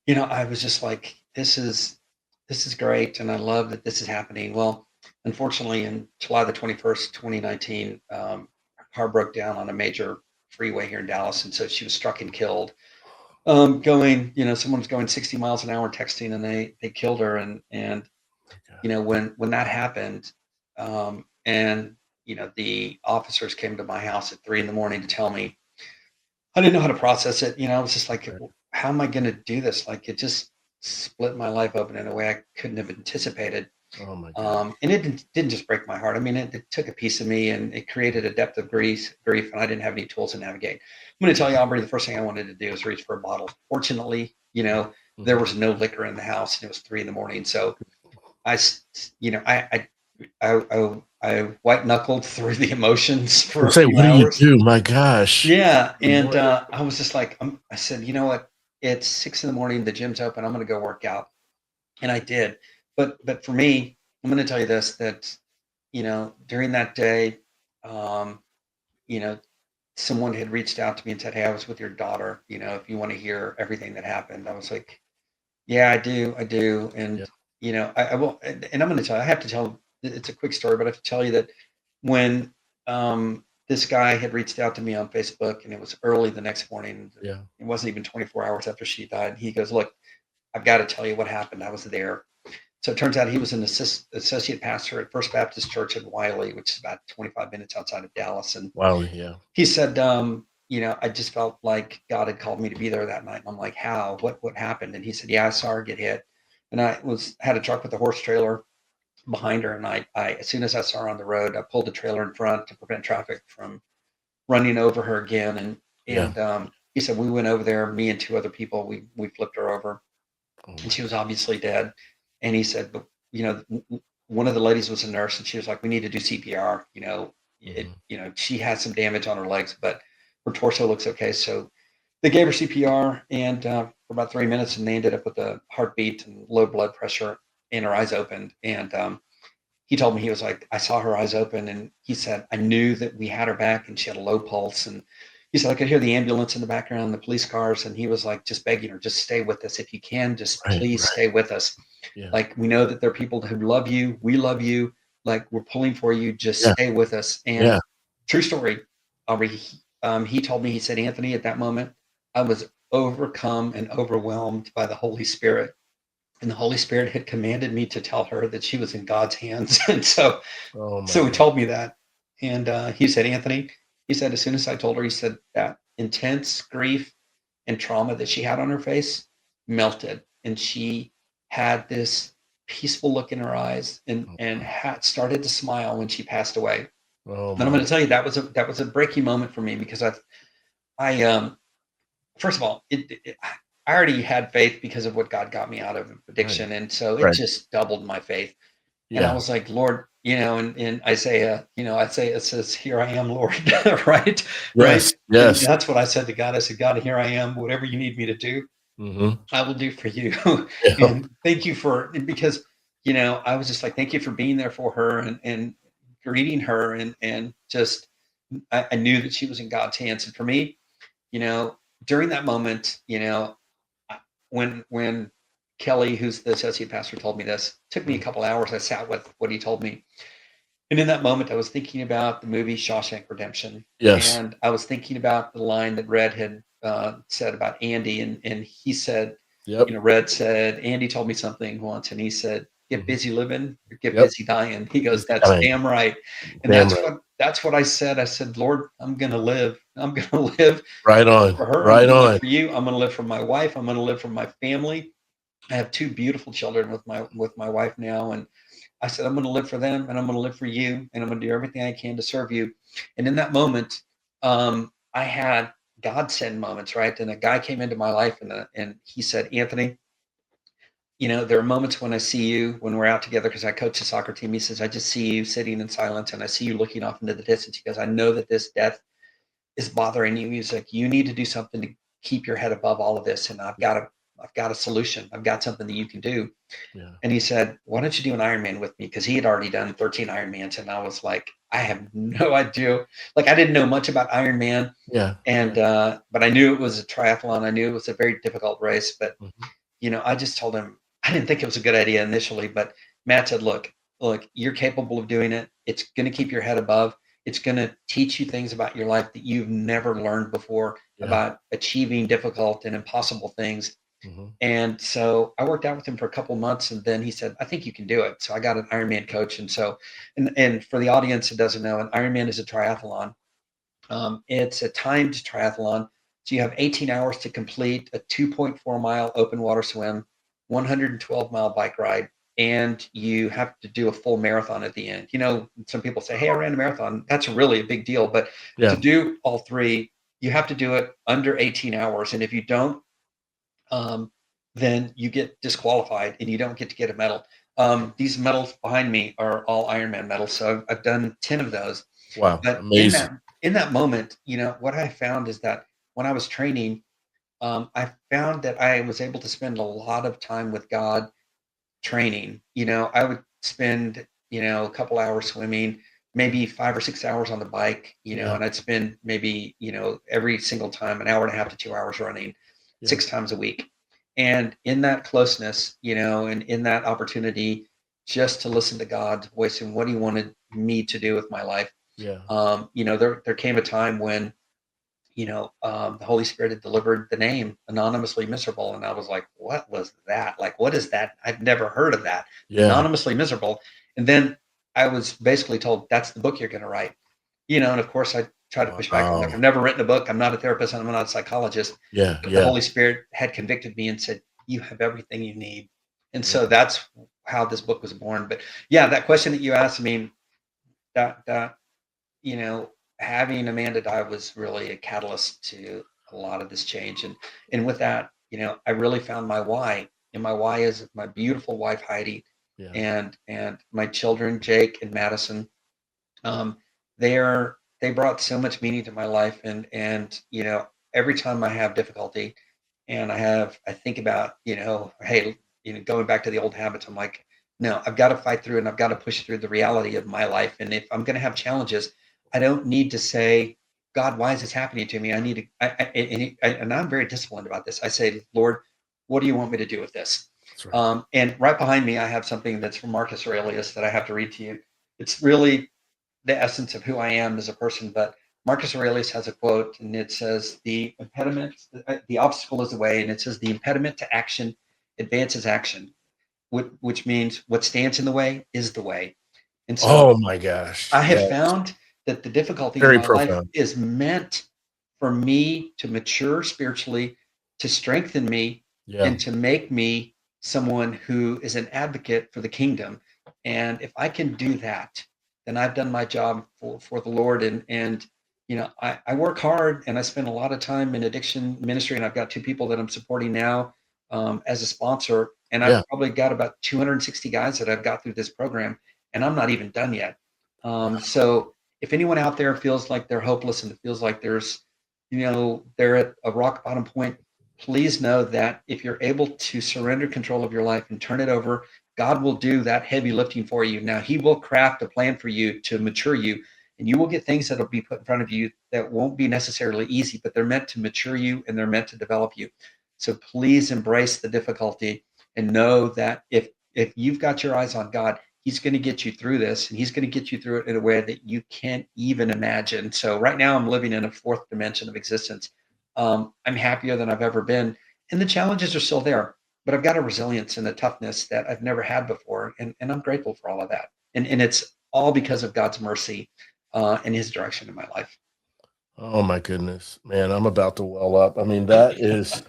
I was just like, this is great, and I love that this is happening. Well, unfortunately, in July the 21st, 2019, her car broke down on a major freeway here in Dallas, and so she was struck and killed. Someone was going 60 miles an hour texting, and they killed her. And My God. when that happened, and the officers came to my house at 3 in the morning to tell me, I didn't know how to process it. I was just like, Right. how am I going to do this? Like, it just split my life open in a way I couldn't have anticipated. Oh my God. And it didn't just break my heart. I mean, it took a piece of me, and it created a depth of grief, and I didn't have any tools to navigate. I'm going to tell you, Aubrey, the first thing I wanted to do was reach for a bottle. Fortunately, there Hmm. was no liquor in the house, and it was 3 in the morning. So I, s- s- you know, I white knuckled through the emotions for a Say, few what do you hours. do? My gosh. Yeah, Good and morning. I was just like, I said, you know what? It's 6 in the morning. The gym's open. I'm going to go work out, and I did. But for me, I'm going to tell you this: that during that day, um, you know, someone had reached out to me and said, "Hey, I was with your daughter. If you want to hear everything that happened." I was like, "Yeah, I do," Yeah. and I will. And I'm going to tell you, I have to tell. It's a quick story, but I have to tell you that when this guy had reached out to me on Facebook, and it was early the next morning. Yeah. It wasn't even 24 hours after she died. He goes, "Look, I've got to tell you what happened. I was there." So it turns out he was an associate pastor at First Baptist Church in Wiley, which is about 25 minutes outside of Dallas. And Wow. Yeah. he said, I just felt like God had called me to be there that night. And I'm like, how? What happened? And he said, yeah, I saw her get hit. And I had a truck with a horse trailer behind her, and I as soon as I saw her on the road, I pulled the trailer in front to prevent traffic from running over her again. And Yeah. he said we went over there, me and two other people. We flipped her over, Oh and my she was God. obviously dead. And he said, but one of the ladies was a nurse, and she was like, we need to do CPR. Hmm. She had some damage on her legs, but her torso looks okay. So they gave her CPR, and for about 3 minutes, and they ended up with a heartbeat and low blood pressure, and her eyes opened. And he told me, he was like, I saw her eyes open, and he said, I knew that we had her back, and she had a low pulse. And he said, I could hear the ambulance in the background, the police cars. And he was like, just begging her, just stay with us. If you can, just Right. please Right. stay with us. Yeah. Like, we know that there are people who love you. We love you. Like, we're pulling for you. Just Yeah. stay with us. And Yeah. true story, Aubrey, he told me, he said, Anthony, at that moment, I was overcome and overwhelmed by the Holy Spirit, and the Holy Spirit had commanded me to tell her that she was in God's hands. And so Oh my so he God. told me that. And he said, Anthony, he said, as soon as I told her, he said, that intense grief and trauma that she had on her face melted. And she had this peaceful look in her eyes, and Oh, had started to smile when she passed away. oh And I'm my. going to tell you, that was a breaking moment for me, because I first of all, I already had faith because of what God got me out of Right. addiction. And so it Right. just doubled my faith. And I Yeah. was like, Lord, in Isaiah, Isaiah it says, "Here I am, Lord," right? Right? Yes, And yes. that's what I said to God. I said, "God, here I am. Whatever you need me to do, Mhm. I will do for you." Yep. And thank you for because, I was just like, thank you for being there for her and greeting her and just I knew that she was in God's hands. And for me, you know, during that moment, I- when Kelly, who's the associate pastor, told me this, took me a Mhm. couple hours. I sat with what he told me, and in that moment, I was thinking about the movie Shawshank Redemption, Yes. and I was thinking about the line that Red had said about Andy, and he said, Yep. Red said, Andy told me something once, and he said, "Get Mhm. busy living, or get Yep. busy dying." He goes, Busy "That's dying. damn right," and Damn right. that's what I said. I said, "Lord, I'm gonna live. I'm gonna live Right on. for her. I'm Right gonna live on. for you. I'm gonna live for my wife. I'm gonna live for my family. I have two beautiful children with my wife now, and I said, I'm going to live for them and I'm going to live for you and I'm going to do everything I can to serve you." And in that moment, I had God send moments, right? And a guy came into my life and he said, "Anthony, there are moments when I see you when we're out together because I coach the soccer team." He says, "I just see you sitting in silence and I see you looking off into the distance." He goes, "I know that this death is bothering you." He's like, "You need to do something to keep your head above all of this. And I've got a solution. I've got something that you can do." Yeah. And he said, "Why don't you do an Ironman with me?" Because he had already done 13 Ironmans. And I was like, I have no idea. Like, I didn't know much about Ironman. Yeah. And, Yeah. but I knew it was a triathlon. I knew it was a very difficult race. But, Mhm. I just told him, I didn't think it was a good idea initially. But Matt said, look, you're capable of doing it. It's going to keep your head above. It's going to teach you things about your life that you've never learned before Yeah. about achieving difficult and impossible things. Mhm. And so I worked out with him for a couple months, and then he said, "I think you can do it." So I got an Ironman coach, and so, and for the audience that doesn't know, an Ironman is a triathlon. It's a timed triathlon, so you have 18 hours to complete a 2.4-mile open water swim, 112-mile bike ride, and you have to do a full marathon at the end. Some people say, "Hey, I ran a marathon." That's really a big deal, but to Yeah. do all three, you have to do it under 18 hours, and if you don't, um, then you get disqualified and you don't get to get a medal. These medals behind me are all Ironman medals, so I've done 10 of those. Wow. But Amazing. in that moment, what I found is that when I was training, I found that I was able to spend a lot of time with God training. I would spend, a couple hours swimming, maybe 5 or 6 hours on the bike, Yeah. and I'd spend maybe, every single time an hour and a half to 2 hours running Yeah. 6 times a week. And in that closeness, and in that opportunity, just to listen to God's voice and what He wanted me to do with my life. Yeah. There came a time when the Holy Spirit had delivered the name anonymously miserable. And I was like, what was that? Like, what is that? I've never heard of that. Yeah. Anonymously miserable. And then I was basically told, "That's the book you're going to write." And of course I try to push back. I'm like, Wow. "I've never written a book. I'm not a therapist. I'm not a psychologist." Yeah. But the Yeah. Holy Spirit had convicted me and said, "You have everything you need." And Yeah. so that's how this book was born. But yeah, that question that you asked me, that you know, having Amanda die was really a catalyst to a lot of this change. And with that, I really found my why. And my why is my beautiful wife Heidi Yeah. and my children Jake and Madison. Um, they brought so much meaning to my life. And every time I have difficulty and I think about, hey, going back to the old habits, I'm like, no, I've got to fight through and I've got to push through the reality of my life. And if I'm going to have challenges, I don't need to say, "God, why is this happening to me?" I need to, and I'm very disciplined about this. I say, "Lord, what do you want me to do with this?" That's right. And right behind me, I have something that's from Marcus Aurelius that I have to read to you. It's really the essence of who I am as a person. But Marcus Aurelius has a quote, and it says, the obstacle is the way," and it says, "The impediment to action advances action," which means what stands in the way is the way. And so Oh my gosh. I have Yeah. found that the difficulty in Very my life profound. is meant for me to mature spiritually, to strengthen me, Yeah. and to make me someone who is an advocate for the kingdom. And if I can do that, then I've done my job for the Lord. And I work hard and I spend a lot of time in addiction ministry. And I've got two people that I'm supporting now as a sponsor. And I've Yeah. probably got about 260 guys that I've got through this program. and I'm not even done yet. So if anyone out there feels like they're hopeless and it feels like they're at a rock bottom point, please know that if you're able to surrender control of your life and turn it over, God will do that heavy lifting for you. Now, He will craft a plan for you to mature you, and you will get things that'll be put in front of you that won't be necessarily easy, but they're meant to mature you and they're meant to develop you. So please embrace the difficulty and know that if you've got your eyes on God, He's going to get you through this, and He's going to get you through it in a way that you can't even imagine. So right now, I'm living in a fourth dimension of existence. I'm happier than I've ever been, and the challenges are still there, but I've got a resilience and a toughness that I've never had before, and I'm grateful for all of that. And it's all because of God's mercy and His direction in my life. Oh my goodness, man, I'm about to well up. I mean, that is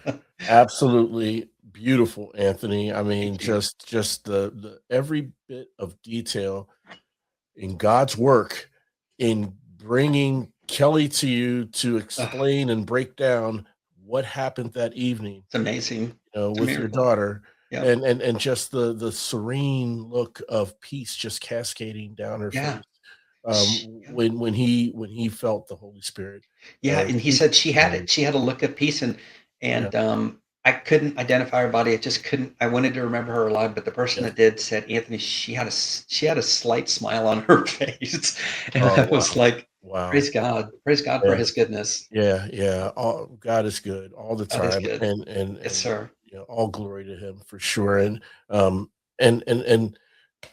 absolutely beautiful, Anthony. I mean, Thank you. just the every bit of detail in God's work in bringing Kelly to you to Ugh, explain and break down what happened that evening, it's amazing. It's a with your miracle. daughter, Yep. and just the serene look of peace just cascading down her Yeah. face, Yeah. when he felt the Holy Spirit, Yeah, and he speak said to him. she had a look of peace, Yeah. and I couldn't identify her body. I just couldn't. I wanted to remember her alive, but the person Yes. that did said, Anthony, she had a slight smile on her face, and Oh, I was wow. like, Wow. Praise God for Yeah. His goodness. Yeah, yeah. All God is good all the God is time, good. Yes, and sir. all glory to Him for sure. Um, and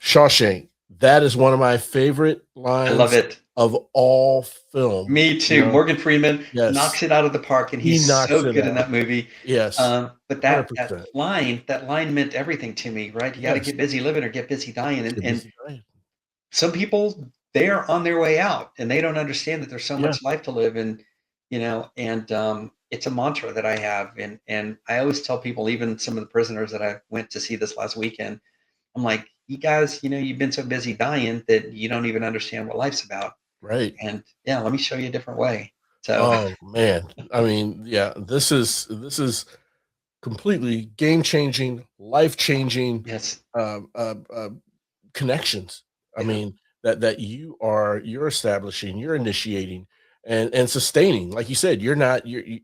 Shawshank, that is one of my favorite I love lines it. of all film. Me too. Morgan Freeman Yes, knocks it out of the park, and he he's knocks so it good in out. that movie. Yes, But that 100%. line meant everything to me, right? You got to Yes, get busy living or get busy dying, get and busy dying. some people, they're on their way out and they don't understand that there's so Yeah, much life to live, and it's a mantra that I have, and I always tell people, even some of the prisoners that I went to see this last weekend, I'm like, you guys, you've been so busy dying that you don't even understand what life's about, right. and yeah, let me show you a different way. So Oh man, I mean, yeah, this is completely game changing, life changing, yes. um, uh, uh, connections. I Yeah. mean, that you're establishing, you're initiating, and sustaining. Like you said, you're not you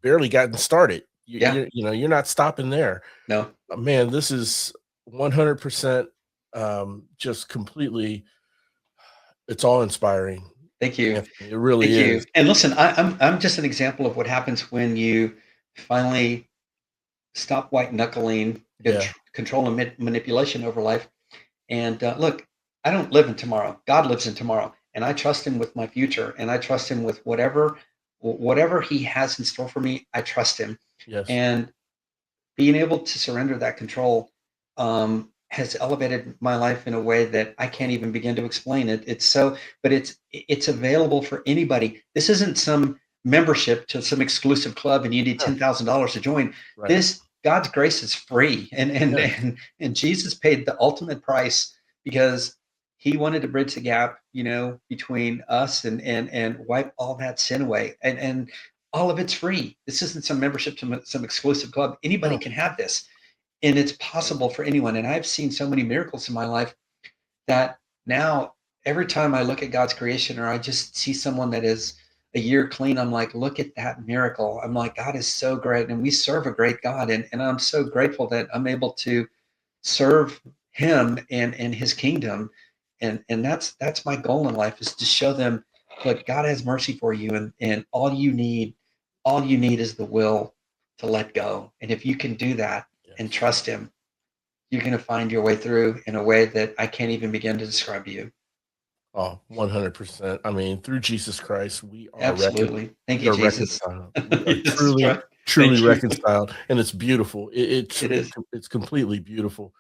barely gotten started. Yeah. You're not stopping there. No. Man, this is 100%, just completely. It's all inspiring, Thank you. Anthony. It really Thank you. is. And listen, I'm just an example of what happens when you finally stop white knuckling Yeah. control and manipulation over life. And look, I don't live in tomorrow. God lives in tomorrow, and I trust Him with my future, and I trust Him with whatever He has in store for me. I trust Him, Yes. and being able to surrender that control has elevated my life in a way that I can't even begin to explain it. But it's available for anybody. This isn't some membership to some exclusive club, and you need Yeah. $10,000 to join. Right. This God's grace is free, Yes. and Jesus paid the ultimate price because He wanted to bridge the gap, between us and wipe all that sin away, and all of it's free. This isn't some membership to some exclusive club. Anybody No. can have this, and it's possible for anyone. And I've seen so many miracles in my life that now every time I look at God's creation, or I just see someone that is a year clean, I'm like, look at that miracle. I'm like, God is so great, and we serve a great God, and I'm so grateful that I'm able to serve Him and His kingdom, and that's my goal in life, is to show them, look, God has mercy for you, and all you need is the will to let go, and if you can do that and Yes. trust Him, you're going to find your way through in a way that I can't even begin to describe to you. Oh, 100%. I mean, through Jesus Christ, Absolutely. Thank we you, are Jesus. reconciled. We are Yes, right. truly Thank you. reconciled, and it's beautiful. It is. It's completely beautiful.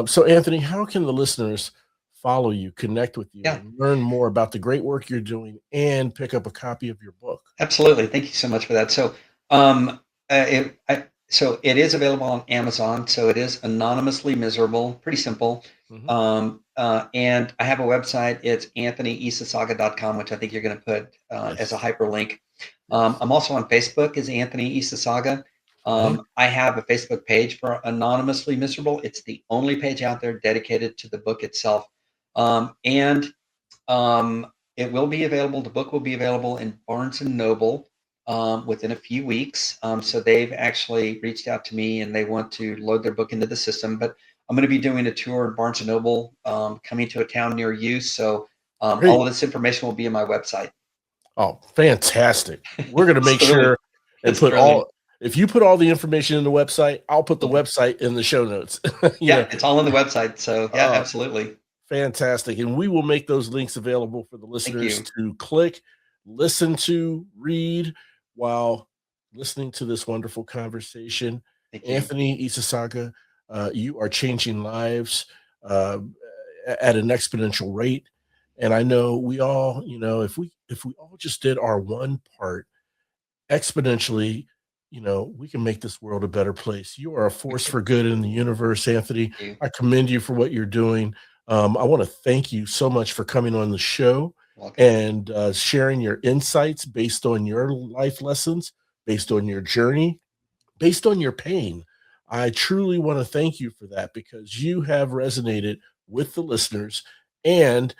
So, Anthony, how can the listeners follow you, connect with you, Yeah. and learn more about the great work you're doing, and pick up a copy of your book? Absolutely. Thank you so much for that. Um, so it is available on Amazon. So it is anonymously miserable. Pretty simple. Hmm. And I have a website. It's anthonyisasaga.com, which I think you're going to put as a Yes. hyperlink. Yes. I'm also on Facebook as Anthony Ysasaga. Uh-huh. I have a Facebook page for Anonymously Miserable. It's the only page out there dedicated to the book itself. And it will be available. The book will be available in Barnes and Noble within a few weeks. So they've actually reached out to me and they want to load their book into the system. But I'm going to be doing a tour in Barnes and Noble coming to a town near you. So all Great. of this information will be in my website. Oh, fantastic. We're going to It's make thrilling. sure and It's put thrilling. if you put all the information in the website, I'll put the Okay. website in the show notes. You Yeah, know, it's all on the website. So yeah, uh, absolutely. fantastic. And we will make those links available for the Thank listeners you. to click, listen to, read while listening to this wonderful conversation. Thank you. Anthony Ysasaga, you are changing lives uh, at an exponential rate. And I know we all, if we all just did our one part exponentially, we can make this world a better place. You are a force for good in the universe, Anthony. Thank you. I commend you for what you're doing. I want to thank you so much for coming on the show Welcome. and sharing your insights based on your life lessons, based on your journey, based on your pain. I truly want to thank you for that because you have resonated with the listeners. And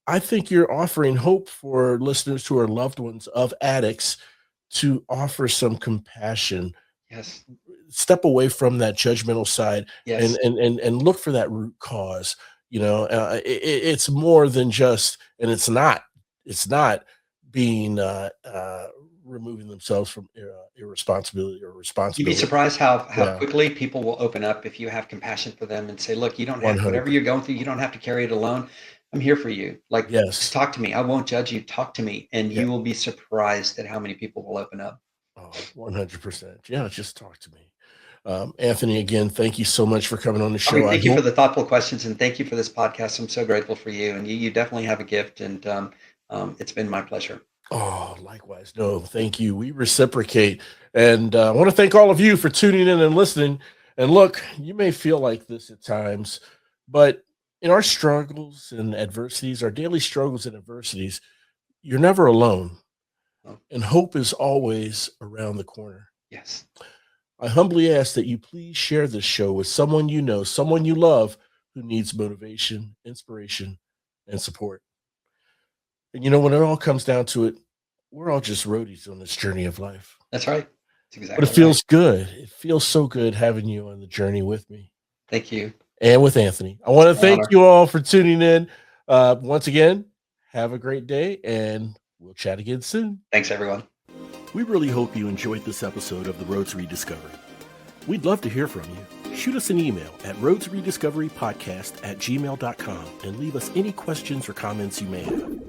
I think you're offering hope for listeners who are loved ones of addicts to offer some compassion, Yes. step away from that judgmental side, and Yes. look for that root cause. It's more than just, and it's not being removing themselves from irresponsibility or You'd be responsibility. surprised how Yeah, quickly people will open up if you have compassion for them and say, "Look, you don't have whatever 100. you're going through, you don't have to carry it alone. I'm here for you. Like, just Yes, talk to me. I won't judge you. Talk to me." And yeah. you will be surprised at how many people will open up. Oh, 100%. Yeah, just talk to me. Anthony, again, thank you so much for coming on the I mean, show. I thank you for hope. the thoughtful questions and thank you for this podcast. I'm so grateful for you, and you definitely have a gift, and it's been my pleasure. Oh, likewise. No, thank you. We reciprocate. And I want to thank all of you for tuning in and listening. And look, you may feel like this at times, but in our struggles and adversities, our daily struggles and adversities, you're never alone. Oh, And hope is always around the corner. yes, I humbly ask that you please share this show with someone you know, someone you love who needs motivation, inspiration, and support. And when it all comes down to it, we're all just roadies on this journey of life. that's right. That's But it exactly right. feels good. It feels so good having you on the journey with me Thank you. and with Anthony. I It's want to my thank honor. you all for tuning in. Once again, have a great day and we'll chat again soon. Thanks, everyone. We really hope you enjoyed this episode of The Road to Rediscovery. We'd love to hear from you. Shoot us an email at roadtorediscoverypodcast@gmail.com and leave us any questions or comments you may have.